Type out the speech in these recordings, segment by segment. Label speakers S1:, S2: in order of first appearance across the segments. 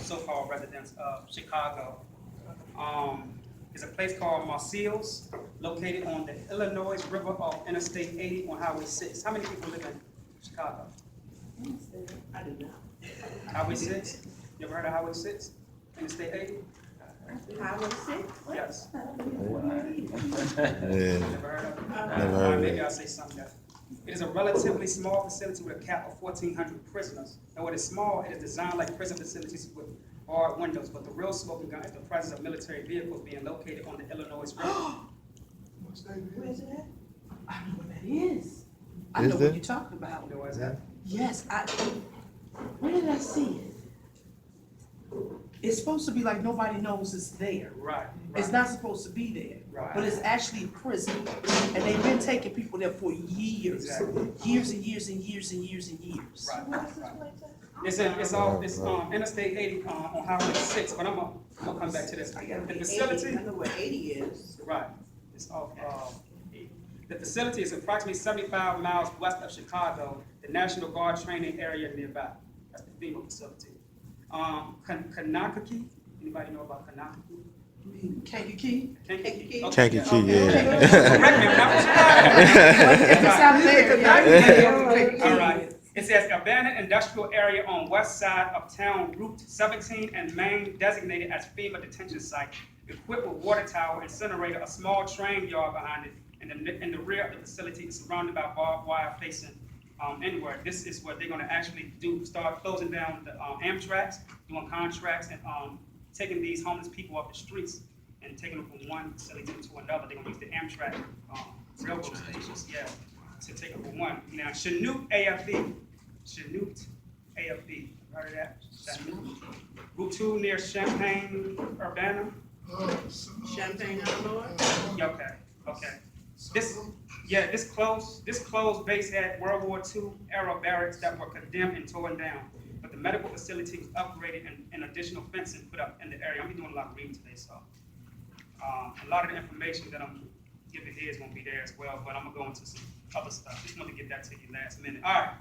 S1: so-called residents of Chicago. There's a place called Marseilles, located on the Illinois River off Interstate 80 on Highway 6. How many people live in Chicago?
S2: I do not.
S1: Highway 6? You ever heard of Highway 6? Interstate 80?
S2: Highway 6?
S1: Yes.
S3: Yeah.
S1: Never heard of it?
S3: Never heard of
S1: Maybe
S3: it.
S1: I'll say something else. It is a relatively small facility with a cap of 1,400 prisoners. Though it is small, it is designed like prison facilities with barred windows, but the real smoking gun is the presence of military vehicles being located on the Illinois River.
S2: Where's it at? I know what that is. I
S3: Is
S2: know
S3: there?
S2: what you're talking about.
S1: You know where's that?
S2: Yes, where did I see it? It's supposed to be like nobody knows it's there.
S1: Right.
S2: It's not supposed to be there,
S1: Right.
S2: but it's actually prison. And they've been taking people there for years.
S1: Exactly.
S2: Years and years and years and years and years.
S1: Right. It's Interstate 80 on Highway 6, but I'm gonna come back to this. The facility.
S2: I know where 80 is.
S1: Right. It's off. The facility is approximately 75 miles west of Chicago, the National Guard training area nearby. That's the FEMA facility. Kankakee. Anybody know about Kankakee?
S2: You mean Kankakee?
S1: Kankakee.
S3: Kankakee,
S1: yeah.
S3: yeah.
S1: Correct me if I'm
S2: If it's out there,
S1: All right. It says abandoned industrial area on west side of town, Route 17 and Main, designated as FEMA detention site, equipped with water tower, incinerator, a small train yard behind it, and in the rear of the facility is surrounded by barbed wire facing inward. This is what they're going to actually do: start closing down the Amtrak's, doing contracts, and taking these homeless people off the streets and taking them from one facility to another. They're going to use the Amtrak railroad stations, to take them from one. Now, Chanute AFB. Heard of that? Chanute. Route 2 near Champaign, Urbana.
S2: Champaign, Illinois?
S1: Yeah, okay. This closed base had World War II era barracks that were condemned and torn down. But the medical facility was upgraded and additional fencing put up in the area. I'm doing a lot of reading today, so a lot of the information that I'm giving here is going to be there as well. But I'm gonna go into some other stuff. Just want to get that to you last minute. All right.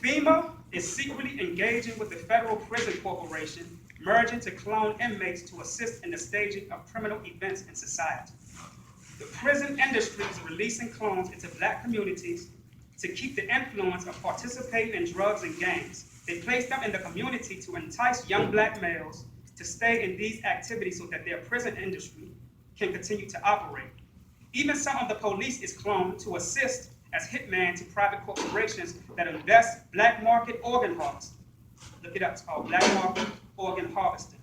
S1: FEMA is secretly engaging with the Federal Prison Corporation, merging to clone inmates to assist in the staging of criminal events in society. The prison industry is releasing clones into black communities to keep the influence of participating in drugs and gangs. They place them in the community to entice young black males to stay in these activities so that their prison industry can continue to operate. Even some of the police is cloned to assist as hitman to private corporations that invest black market organ harvesting. Look it up, it's called black market organ harvesting.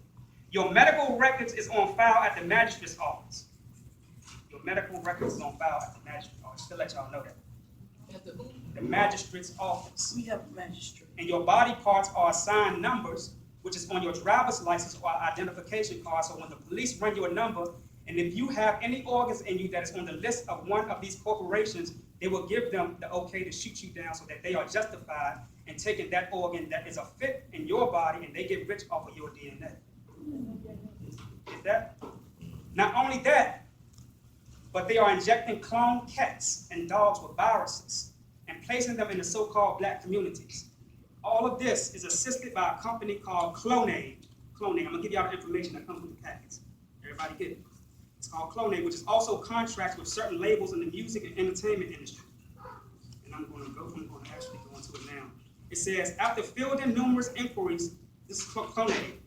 S1: Your medical records is on file at the magistrate's office. Your medical records is on file at the magistrate's office, just to let y'all know that. The magistrate's office.
S2: We have a magistrate.
S1: And your body parts are assigned numbers, which is on your driver's license or identification card. So when the police run you a number, and if you have any organs in you that is on the list of one of these corporations, they will give them the okay to shoot you down so that they are justified in taking that organ that is a fit in your body, and they get rich off of your DNA. Is that? Not only that, but they are injecting clone cats and dogs with viruses and placing them in the so-called black communities. All of this is assisted by a company called Clonade. I'm gonna give y'all the information that comes with the packets. Everybody get it? It's called Clonade, which is also contracts with certain labels in the music and entertainment industry. And I'm gonna actually go into it now. It says, after fielding numerous inquiries, this is Clonade,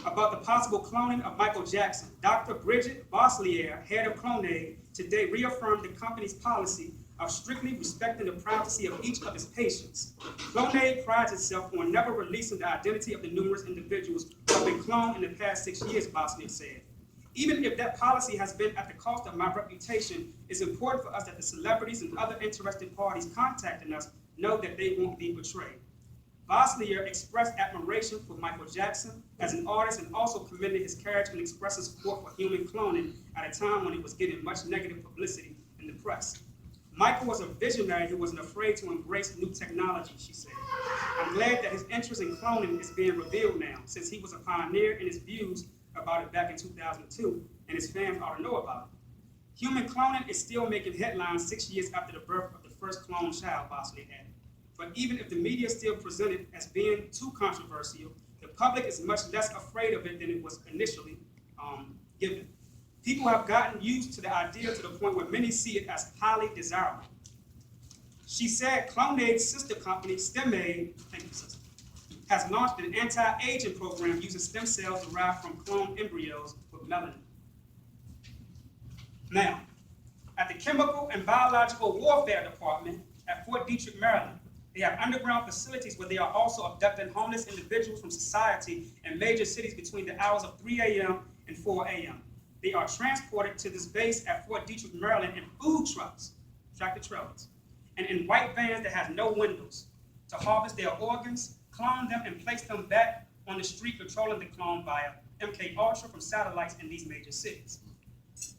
S1: about the possible cloning of Michael Jackson, Dr. Bridget Bosselier, head of Clonade, today reaffirmed the company's policy of strictly respecting the privacy of each of its patients. Clonade prides itself on never releasing the identity of the numerous individuals who have been cloned in the past 6 years, Bosselier said. Even if that policy has been at the cost of my reputation, it's important for us that the celebrities and other interested parties contacting us know that they won't be betrayed. Bosselier expressed admiration for Michael Jackson as an artist and also commended his courage in expressing support for human cloning at a time when it was getting much negative publicity in the press. Michael was a visionary who wasn't afraid to embrace new technology, she said. I'm glad that his interest in cloning is being revealed now, since he was a pioneer in his views about it back in 2002, and his fans ought to know about it. Human cloning is still making headlines 6 years after the birth of the first cloned child, Bosley added. But even if the media still present it as being too controversial, the public is much less afraid of it than it was initially given. People have gotten used to the idea to the point where many see it as highly desirable. She said Clonade's sister company, StemAid, thank you, sister, has launched an anti-aging program using stem cells derived from cloned embryos with melanin. Now, at the Chemical and Biological Warfare Department at Fort Detrick, Maryland, they have underground facilities where they are also abducting homeless individuals from society in major cities between the hours of 3 a.m. and 4 a.m. They are transported to this base at Fort Detrick, Maryland in food trucks, tractor trailers, and in white vans that have no windows to harvest their organs, clone them, and place them back on the street, controlling the clone via MK Ultra from satellites in these major cities.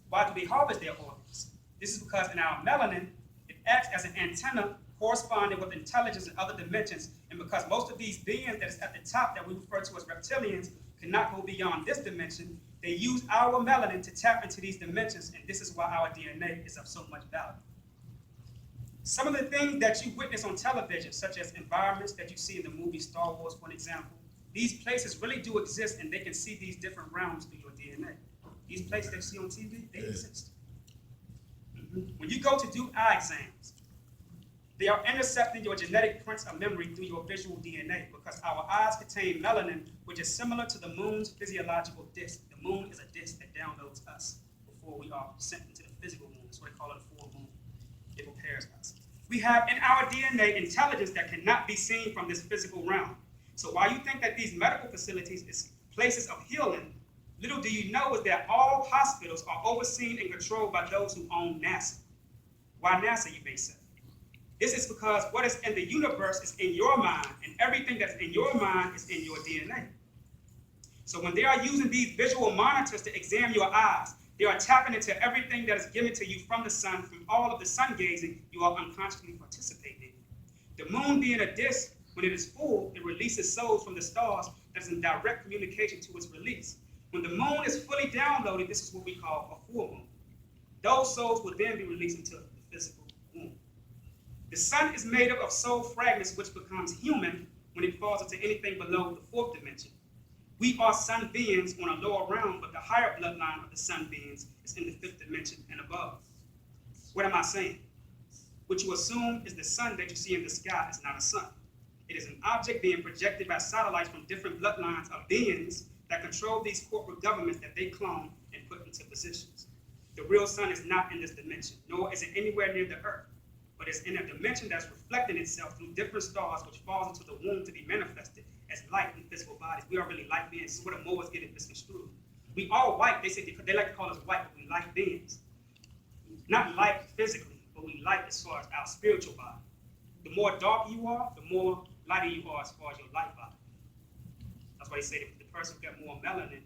S1: Why do they harvest their organs? This is because in our melanin, it acts as an antenna corresponding with intelligence in other dimensions, and because most of these beings that is at the top that we refer to as reptilians cannot go beyond this dimension, they use our melanin to tap into these dimensions, and this is why our DNA is of so much value. Some of the things that you witness on television, such as environments that you see in the movie Star Wars, for example, these places really do exist, and they can see these different realms through your DNA. These places that you see on TV, they exist. When you go to do eye exams, they are intercepting your genetic prints of memory through your visual DNA because our eyes contain melanin, which is similar to the moon's physiological disk. The moon is a disk that downloads us before we are sent into the physical moon. That's what they call it, a full moon. It prepares us. We have in our DNA intelligence that cannot be seen from this physical realm. So while you think that these medical facilities is places of healing, little do you know is that all hospitals are overseen and controlled by those who own NASA. Why NASA, you may say? This is because what is in the universe is in your mind, and everything that's in your mind is in your DNA. So when they are using these visual monitors to examine your eyes, they are tapping into everything that is given to you from the sun, from all of the sun gazing you are unconsciously participating in. The moon being a disk, when it is full, it releases souls from the stars that is in direct communication to its release. When the moon is fully downloaded, this is what we call a full moon. Those souls will then be released into the physical womb. The sun is made up of soul fragments which becomes human when it falls into anything below the fourth dimension. We are sun beings on a lower realm, but the higher bloodline of the sun beings is in the fifth dimension and above. What am I saying? What you assume is the sun that you see in the sky is not a sun. It is an object being projected by satellites from different bloodlines of beings that control these corporate governments that they clone and put into positions. The real sun is not in this dimension, nor is it anywhere near the earth, but it's in a dimension that's reflecting itself through different stars which falls into the womb to be manifested as light in physical bodies. We are really light beings. This is where the Moors get it misconstrued. We are white. They say they like to call us white, but we light beings. Not light physically, but we light as far as our spiritual body. The more dark you are, the more lighter you are as far as your light body. That's why they say that the person who got more melanin,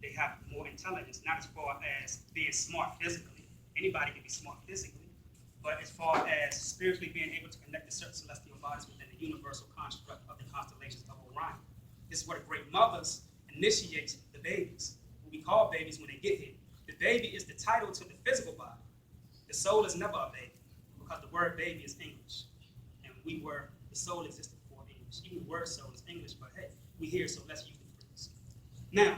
S1: they have more intelligence, not as far as being smart physically. Anybody can be smart physically, but as far as spiritually being able to connect to certain celestial bodies within the universal construct of the constellations of Orion. This is where the great mothers initiate the babies, what we call babies when they get here. The baby is the title to the physical body. The soul is never a baby, because the word baby is English. And the soul existed before English. Even the word soul is English, but hey, we here, so let's use the phrase. Now,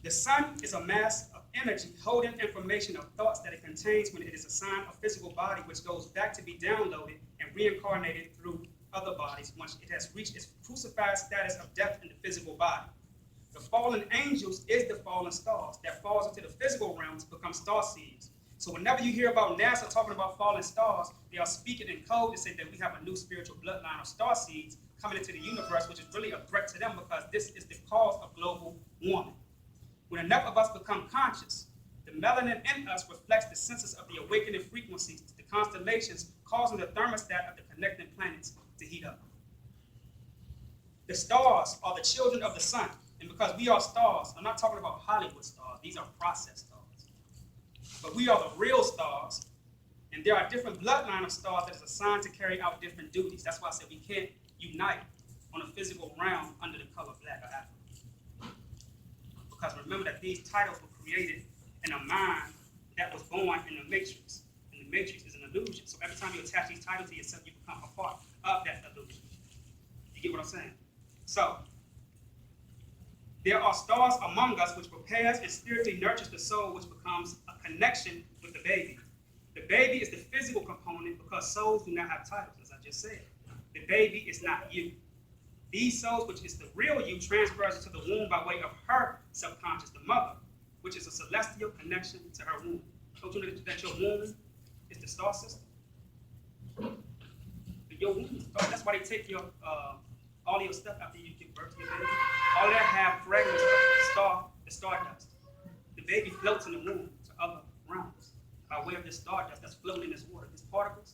S1: the sun is a mass of energy holding information of thoughts that it contains when it is assigned a physical body, which goes back to be downloaded and reincarnated through other bodies once it has reached its crucified status of death in the physical body. The fallen angels is the fallen stars that falls into the physical realm to become star seeds. So whenever you hear about NASA talking about fallen stars, they are speaking in code to say that we have a new spiritual bloodline of star seeds coming into the universe, which is really a threat to them because this is the cause of global warming. When enough of us become conscious, the melanin in us reflects the senses of the awakening frequencies to the constellations, causing the thermostat of the connecting planets to heat up. The stars are the children of the sun, and because we are stars, I'm not talking about Hollywood stars, these are processed stars. But we are the real stars, and there are different bloodline of stars that is assigned to carry out different duties. That's why I said we can't unite on a physical realm under the color black or African. Because remember that these titles were created in a mind that was born in the matrix. And the matrix is an illusion. So every time you attach these titles to yourself, you become a part of that illusion. saying? So, there are stars among us which prepares and spiritually nurtures the soul, which becomes a connection with the baby. The baby is the physical component because souls do not have titles, as I just said. The baby is not you. These souls, which is the real you, transfers into the womb by way of her subconscious, the mother, which is a celestial connection to her womb. Don't you know that your womb is the star system? Your womb is the star. That's why they take your all your stuff after you give birth to your baby. All that have fragments of the stardust. The baby floats in the womb to other realms by way of this stardust that's floating in this water. These particles,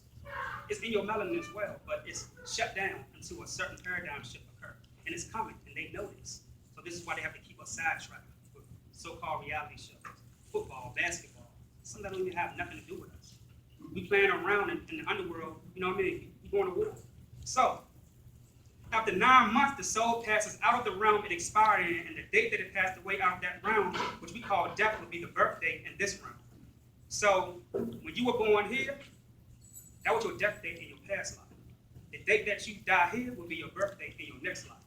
S1: it's in your melanin as well, but it's shut down until a certain paradigm shift occurs. And it's coming, and they know this. So this is why they have to keep us sidetracked with so-called reality shows, football, basketball. Some that don't even have nothing to do with us. We playing around in the underworld, you know what I mean? We going to war. So, after 9 months, the soul passes out of the realm it expired in, and the date that it passed away out of that realm, which we call death, would be the birth date in this realm. So, when you were born here, that was your death date in your past life. The date that you die here will be your birth date in your next life.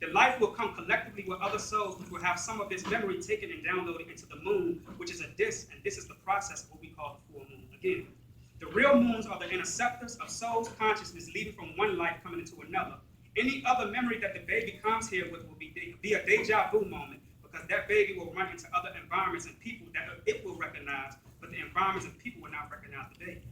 S1: The life will come collectively with other souls, which will have some of this memory taken and downloaded into the moon, which is a disk, and this is the process of what we call the full moon. Again, the real moons are the interceptors of soul's consciousness leaving from one life coming into another. Any other memory that the baby comes here with will be a deja vu moment, because that baby will run into other environments and people that it will recognize, but the environments and people will not recognize the baby.